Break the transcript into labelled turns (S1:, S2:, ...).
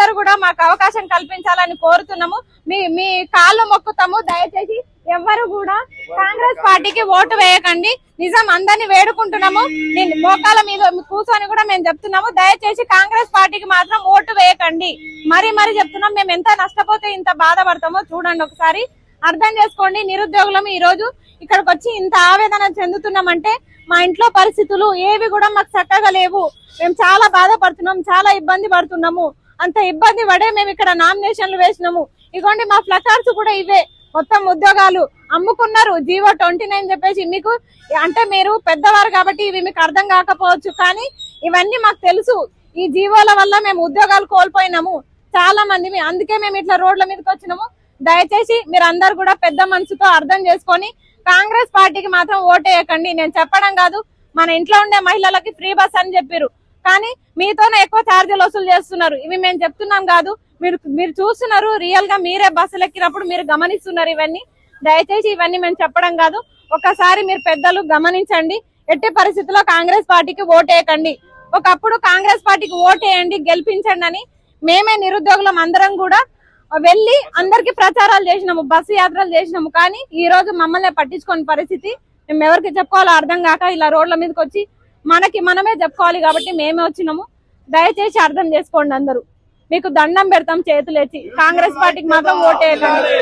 S1: అందరూ కూడా మాకు అవకాశం కల్పించాలని కోరుతున్నాము. మీ కాళ్ళు మొక్కుతాము. దయచేసి ఎవ్వరు కూడా కాంగ్రెస్ పార్టీకి ఓటు వేయకండి. నిజం అందరినీ వేడుకుంటున్నాము. మోకాల మీద కూర్చొని కూడా మేము చెప్తున్నాము. దయచేసి కాంగ్రెస్ పార్టీకి మాత్రం ఓటు వేయకండి. మరీ చెప్తున్నాం. మేము ఎంత నష్టపోతే ఇంత బాధపడతామో చూడండి, ఒకసారి అర్థం చేసుకోండి. నిరుద్యోగులం ఈ రోజు ఇక్కడికి వచ్చి ఇంత ఆవేదన చెందుతున్నామంటే మా ఇంట్లో పరిస్థితులు ఏవి కూడా మాకు చక్కగా లేవు. మేము చాలా బాధపడుతున్నాం, చాలా ఇబ్బంది పడుతున్నాము. అంత ఇబ్బంది పడే మేము ఇక్కడ నామినేషన్లు వేసినాము. ఇగోండి మా ప్లకార్డ్స్ కూడా ఇవే. మొత్తం ఉద్యోగాలు అమ్ముకున్నారు. జీవో 29 చెప్పేసి మీకు అంటే మీరు పెద్దవారు కాబట్టి ఇవి మీకు అర్థం కాకపోవచ్చు, కానీ ఇవన్నీ మాకు తెలుసు. ఈ జీవోల వల్ల మేము ఉద్యోగాలు కోల్పోయినాము చాలా మంది. అందుకే మేము ఇట్లా రోడ్ల మీదకి వచ్చినాము. దయచేసి మీరందరూ కూడా పెద్ద మనసుతో అర్థం చేసుకొని కాంగ్రెస్ పార్టీకి మాత్రం ఓటేయకండి. నేను చెప్పడం కాదు, మన ఇంట్లో ఉండే మహిళలకి ఫ్రీ బస్ అని చెప్పారు, కానీ మీతోనే ఎక్కువ ఛార్జీలు వసూలు చేస్తున్నారు. ఇవి మేము చెప్తున్నాం కాదు, మీరు చూస్తున్నారు. రియల్ గా మీరే బస్సులు ఎక్కినప్పుడు మీరు గమనిస్తున్నారు ఇవన్నీ. దయచేసి ఇవన్నీ మేము చెప్పడం కాదు, ఒకసారి మీరు పెద్దలు గమనించండి. ఎట్టి పరిస్థితుల్లో కాంగ్రెస్ పార్టీకి ఓటేయకండి. ఒకప్పుడు కాంగ్రెస్ పార్టీకి ఓటేయండి, గెలిపించండి అని మేమే నిరుద్యోగులం అందరం కూడా వెళ్ళి అందరికి ప్రచారాలు చేసినాము, బస్సు యాత్రలు చేసినాము. కానీ ఈ రోజు మమ్మల్ని పట్టించుకోని పరిస్థితి. మేము ఎవరికి చెప్పుకోవాలో అర్థం కాక ఇలా రోడ్ల మీదకి వచ్చి మనమే చెప్పుకోవాలి కాబట్టి మేమే వచ్చినాము. దయచేసి అర్థం చేసుకోండి అందరూ. మీకు దండం పెడతాం చేతులేచి. కాంగ్రెస్ పార్టీకి మాత్రం ఓటేయకండి.